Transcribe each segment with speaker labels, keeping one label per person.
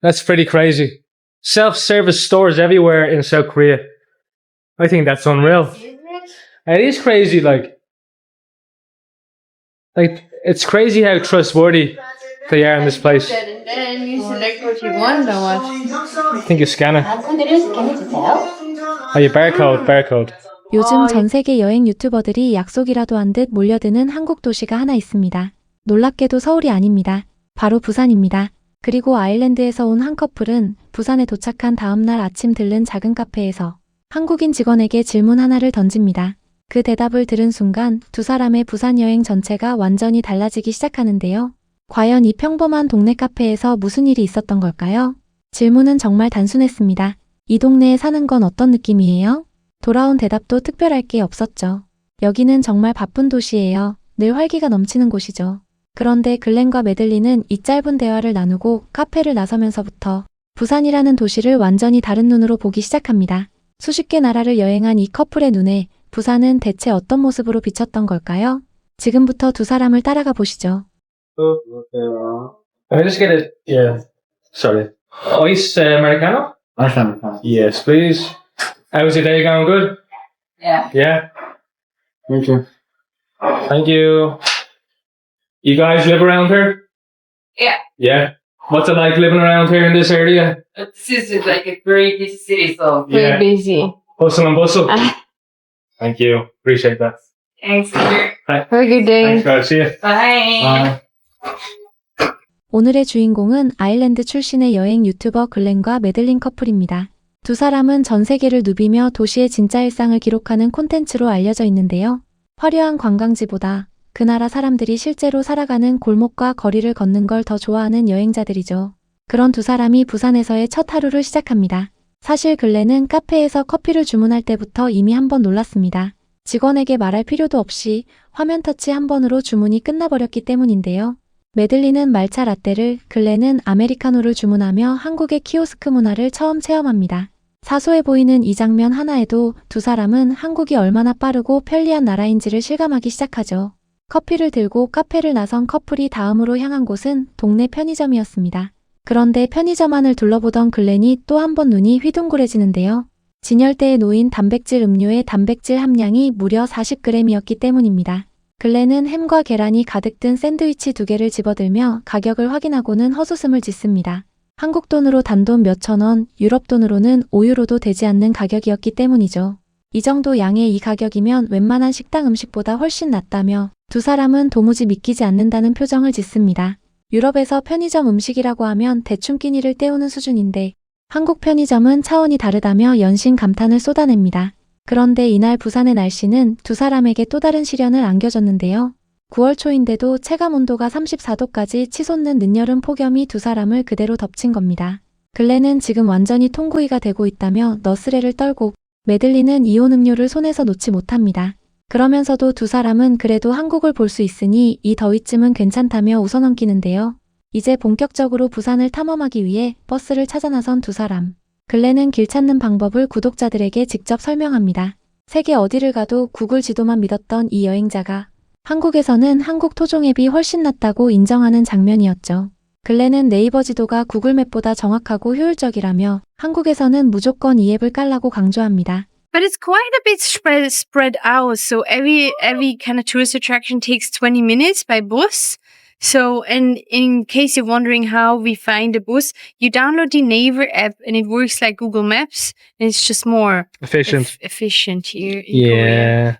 Speaker 1: That's pretty crazy. Self-service stores everywhere in South Korea. I think that's unreal. It is crazy, like it's crazy how trustworthy they are in this place.
Speaker 2: And then you select what you want or what?
Speaker 1: I think you scan it. Oh, your barcode.
Speaker 3: 요즘 전 세계 여행 유튜버들이 약속이라도 한 듯 몰려드는 한국 도시가 하나 있습니다. 놀랍게도 서울이 아닙니다. 바로 부산입니다. 그리고 아일랜드에서 온 한 커플은 부산에 도착한 다음날 아침 들른 작은 카페에서 한국인 직원에게 질문 하나를 던집니다. 그 대답을 들은 순간 두 사람의 부산 여행 전체가 완전히 달라지기 시작하는데요. 과연 이 평범한 동네 카페에서 무슨 일이 있었던 걸까요? 질문은 정말 단순했습니다. 이 동네에 사는 건 어떤 느낌이에요? 돌아온 대답도 특별할 게 없었죠. 여기는 정말 바쁜 도시예요. 늘 활기가 넘치는 곳이죠. 그런데 글렌과 매들린은 이 짧은 대화를 나누고 카페를 나서면서부터 부산이라는 도시를 완전히 다른 눈으로 보기 시작합니다. 수십 개 나라를 여행한 이 커플의 눈에 부산은 대체 어떤 모습으로 비쳤던 걸까요? 지금부터 두 사람을 따라가 보시죠.
Speaker 1: Can I just get sorry. Ice Americano?
Speaker 4: Ice Americano.
Speaker 1: Yes, please. How's your day going? Good?
Speaker 2: Yeah.
Speaker 1: Yeah?
Speaker 4: Thank you.
Speaker 1: Thank you. You guys live around here?
Speaker 2: Yeah.
Speaker 1: Yeah? What's it like living around here in this area?
Speaker 2: This is like a very busy city, so
Speaker 1: Yeah.
Speaker 2: very busy.
Speaker 1: Hustle and bustle? Thank you. Appreciate that.
Speaker 2: Thanks, Peter.
Speaker 1: Bye.
Speaker 2: Have a good day.
Speaker 1: Thanks, guys. See you.
Speaker 2: Bye.
Speaker 3: 오늘의 주인공은 아일랜드 출신의 여행 유튜버 글렌과 매들린 커플입니다. 두 사람은 전 세계를 누비며 도시의 진짜 일상을 기록하는 콘텐츠로 알려져 있는데요. 화려한 관광지보다 그 나라 사람들이 실제로 살아가는 골목과 거리를 걷는 걸 더 좋아하는 여행자들이죠. 그런 두 사람이 부산에서의 첫 하루를 시작합니다. 사실 글렌은 카페에서 커피를 주문할 때부터 이미 한 번 놀랐습니다. 직원에게 말할 필요도 없이 화면 터치 한 번으로 주문이 끝나버렸기 때문인데요. 매들린은 말차 라떼를, 글렌은 아메리카노를 주문하며 한국의 키오스크 문화를 처음 체험합니다. 사소해 보이는 이 장면 하나에도 두 사람은 한국이 얼마나 빠르고 편리한 나라인지를 실감하기 시작하죠. 커피를 들고 카페를 나선 커플이 다음으로 향한 곳은 동네 편의점이었습니다. 그런데 편의점 안을 둘러보던 글렌이 또 한 번 눈이 휘둥그레지는데요. 진열대에 놓인 단백질 음료의 단백질 함량이 무려 40g이었기 때문입니다. 글렌은 햄과 계란이 가득 든 샌드위치 2개를 집어들며 가격을 확인하고는 헛웃음을 짓습니다. 한국 돈으로 단돈 몇천 원, 유럽 돈으로는 5유로도 되지 않는 가격이었기 때문이죠. 이 정도 양의 이 가격이면 웬만한 식당 음식보다 훨씬 낫다며 두 사람은 도무지 믿기지 않는다는 표정을 짓습니다. 유럽에서 편의점 음식이라고 하면 대충 끼니를 때우는 수준인데 한국 편의점은 차원이 다르다며 연신 감탄을 쏟아냅니다. 그런데 이날 부산의 날씨는 두 사람에게 또 다른 시련을 안겨줬는데요. 9월 초인데도 체감 온도가 34도까지 치솟는 늦여름 폭염이 두 사람을 그대로 덮친 겁니다. 글렌은 지금 완전히 통구이가 되고 있다며 너스레를 떨고 매들리는 이온 음료를 손에서 놓지 못합니다. 그러면서도 두 사람은 그래도 한국을 볼 수 있으니 이 더위쯤은 괜찮다며 웃어넘기는데요. 이제 본격적으로 부산을 탐험하기 위해 버스를 찾아 나선 두 사람. 글렌은 길 찾는 방법을 구독자들에게 직접 설명합니다. 세계 어디를 가도 구글 지도만 믿었던 이 여행자가 한국에서는 한국 토종 앱이 훨씬 낫다고 인정하는 장면이었죠. 글렌은 네이버 지도가 구글맵보다 정확하고 효율적이라며 한국에서는 무조건 이 앱을 깔라고 강조합니다.
Speaker 5: But it's quite a bit spread out. So every kind of tourist attraction takes 20 minutes by bus. So, and in case you're wondering how we find the bus, you download the Naver app and it works like Google Maps. And it's just more efficient here in Korea.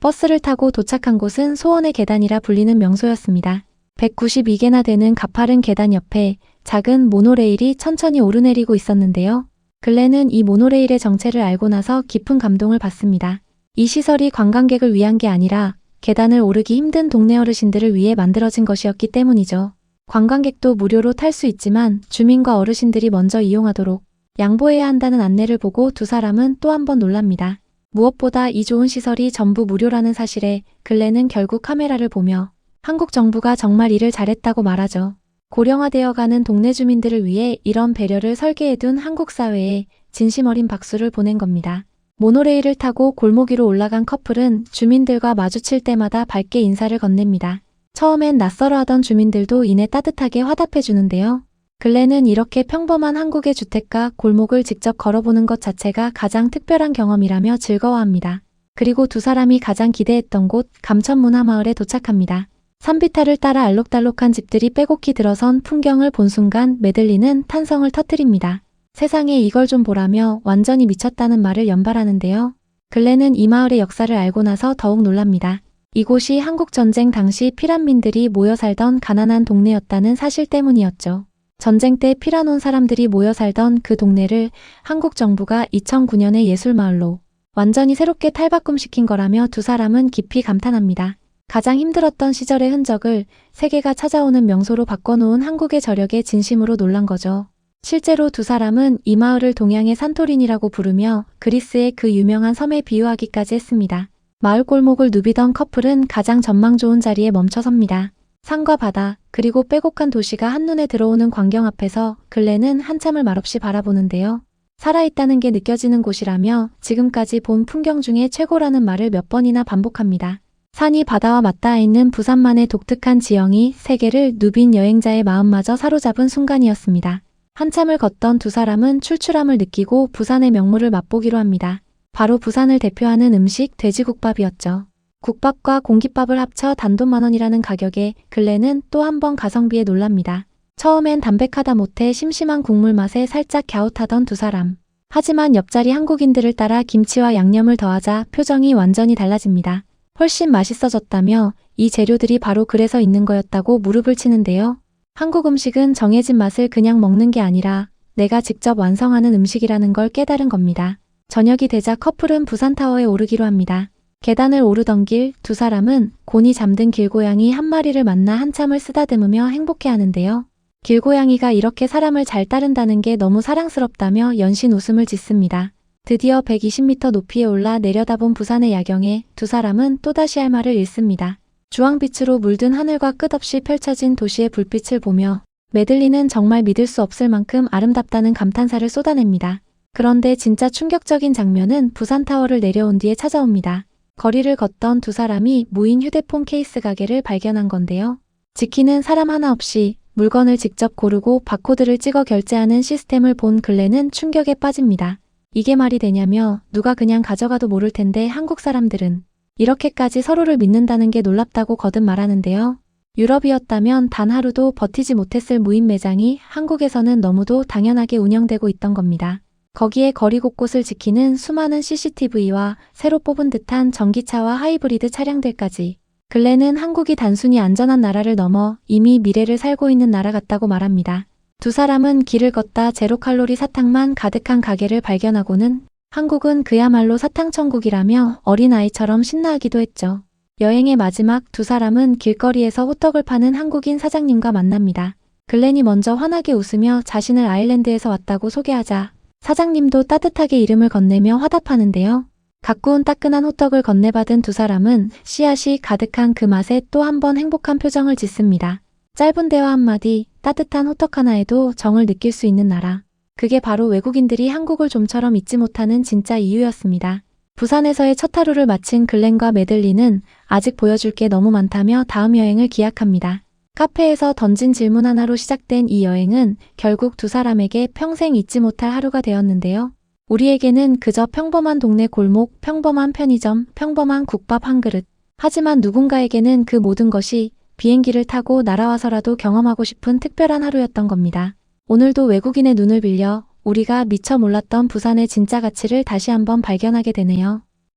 Speaker 3: 버스를 타고 도착한 곳은 소원의 계단이라 불리는 명소였습니다. 192개나 되는 가파른 계단 옆에 작은 모노레일이 천천히 오르내리고 있었는데요. 글렌은 이 모노레일의 정체를 알고 나서 깊은 감동을 받습니다. 이 시설이 관광객을 위한 게 아니라 계단을 오르기 힘든 동네 어르신들을 위해 만들어진 것이었기 때문이죠. 관광객도 무료로 탈 수 있지만 주민과 어르신들이 먼저 이용하도록 양보해야 한다는 안내를 보고 두 사람은 또 한 번 놀랍니다. 무엇보다 이 좋은 시설이 전부 무료라는 사실에 글렌은 결국 카메라를 보며 한국 정부가 정말 일을 잘했다고 말하죠. 고령화되어가는 동네 주민들을 위해 이런 배려를 설계해둔 한국 사회에 진심 어린 박수를 보낸 겁니다. 모노레일을 타고 골목 위로 올라간 커플은 주민들과 마주칠 때마다 밝게 인사를 건넵니다. 처음엔 낯설어하던 주민들도 이내 따뜻하게 화답해 주는데요. 글렌은 이렇게 평범한 한국의 주택가 골목을 직접 걸어보는 것 자체가 가장 특별한 경험이라며 즐거워합니다. 그리고 두 사람이 가장 기대했던 곳 감천문화마을에 도착합니다. 산비탈을 따라 알록달록한 집들이 빼곡히 들어선 풍경을 본 순간 메들린은 탄성을 터뜨립니다. 세상에 이걸 좀 보라며 완전히 미쳤다는 말을 연발하는데요. 글렌은 이 마을의 역사를 알고 나서 더욱 놀랍니다. 이곳이 한국전쟁 당시 피란민들이 모여 살던 가난한 동네였다는 사실 때문이었죠. 전쟁 때 피란 온 사람들이 모여 살던 그 동네를 한국 정부가 2009년에 예술마을로 완전히 새롭게 탈바꿈시킨 거라며 두 사람은 깊이 감탄합니다. 가장 힘들었던 시절의 흔적을 세계가 찾아오는 명소로 바꿔놓은 한국의 저력에 진심으로 놀란 거죠. 실제로 두 사람은 이 마을을 동양의 산토린이라고 부르며 그리스의 그 유명한 섬에 비유하기까지 했습니다. 마을 골목을 누비던 커플은 가장 전망 좋은 자리에 멈춰섭니다. 산과 바다, 그리고 빼곡한 도시가 한눈에 들어오는 광경 앞에서 글렌은 한참을 말없이 바라보는데요. 살아있다는 게 느껴지는 곳이라며 지금까지 본 풍경 중에 최고라는 말을 몇 번이나 반복합니다. 산이 바다와 맞닿아 있는 부산만의 독특한 지형이 세계를 누빈 여행자의 마음마저 사로잡은 순간이었습니다. 한참을 걷던 두 사람은 출출함을 느끼고 부산의 명물을 맛보기로 합니다. 바로 부산을 대표하는 음식 돼지국밥이었죠. 국밥과 공깃밥을 합쳐 단돈 10,000원이라는 가격에 글렌은 또 한 번 가성비에 놀랍니다. 처음엔 담백하다 못해 심심한 국물 맛에 살짝 갸웃하던 두 사람. 하지만 옆자리 한국인들을 따라 김치와 양념을 더하자 표정이 완전히 달라집니다. 훨씬 맛있어졌다며 이 재료들이 바로 그래서 있는 거였다고 무릎을 치는데요. 한국 음식은 정해진 맛을 그냥 먹는 게 아니라 내가 직접 완성하는 음식이라는 걸 깨달은 겁니다. 저녁이 되자 커플은 부산타워에 오르기로 합니다. 계단을 오르던 길 두 사람은 곤히 잠든 길고양이 한 마리를 만나 한참을 쓰다듬으며 행복해하는데요. 길고양이가 이렇게 사람을 잘 따른다는 게 너무 사랑스럽다며 연신 웃음을 짓습니다. 드디어 120m 높이에 올라 내려다본 부산의 야경에 두 사람은 또다시 할 말을 잃습니다. 주황빛으로 물든 하늘과 끝없이 펼쳐진 도시의 불빛을 보며 메들린은 정말 믿을 수 없을 만큼 아름답다는 감탄사를 쏟아냅니다. 그런데 진짜 충격적인 장면은 부산타워를 내려온 뒤에 찾아옵니다. 거리를 걷던 두 사람이 무인 휴대폰 케이스 가게를 발견한 건데요. 지키는 사람 하나 없이 물건을 직접 고르고 바코드를 찍어 결제하는 시스템을 본 글렌은 충격에 빠집니다. 이게 말이 되냐며 누가 그냥 가져가도 모를 텐데 한국 사람들은 이렇게까지 서로를 믿는다는 게 놀랍다고 거듭 말하는데요. 유럽이었다면 단 하루도 버티지 못했을 무인 매장이 한국에서는 너무도 당연하게 운영되고 있던 겁니다. 거기에 거리 곳곳을 지키는 수많은 CCTV와 새로 뽑은 듯한 전기차와 하이브리드 차량들까지. 글렌은 한국이 단순히 안전한 나라를 넘어 이미 미래를 살고 있는 나라 같다고 말합니다. 두 사람은 길을 걷다 제로칼로리 사탕만 가득한 가게를 발견하고는 한국은 그야말로 사탕천국이라며 어린아이처럼 신나하기도 했죠. 여행의 마지막 두 사람은 길거리에서 호떡을 파는 한국인 사장님과 만납니다. 글렌이 먼저 환하게 웃으며 자신을 아일랜드에서 왔다고 소개하자 사장님도 따뜻하게 이름을 건네며 화답하는데요. 가꾸운 따끈한 호떡을 건네받은 두 사람은 씨앗이 가득한 그 맛에 또 한 번 행복한 표정을 짓습니다. 짧은 대화 한마디, 따뜻한 호떡 하나에도 정을 느낄 수 있는 나라. 그게 바로 외국인들이 한국을 좀처럼 잊지 못하는 진짜 이유였습니다. 부산에서의 첫 하루를 마친 글렌과 메들린은 아직 보여줄 게 너무 많다며 다음 여행을 기약합니다. 카페에서 던진 질문 하나로 시작된 이 여행은 결국 두 사람에게 평생 잊지 못할 하루가 되었는데요. 우리에게는 그저 평범한 동네 골목, 평범한 편의점, 평범한 국밥 한 그릇. 하지만 누군가에게는 그 모든 것이 비행기를 타고 날아와서라도 경험하고 싶은 특별한 하루였던 겁니다. 오늘도 외국인의 눈을 빌려 우리가 미처 몰랐던 부산의 진짜 가치를 다시 한번 발견하게 되네요.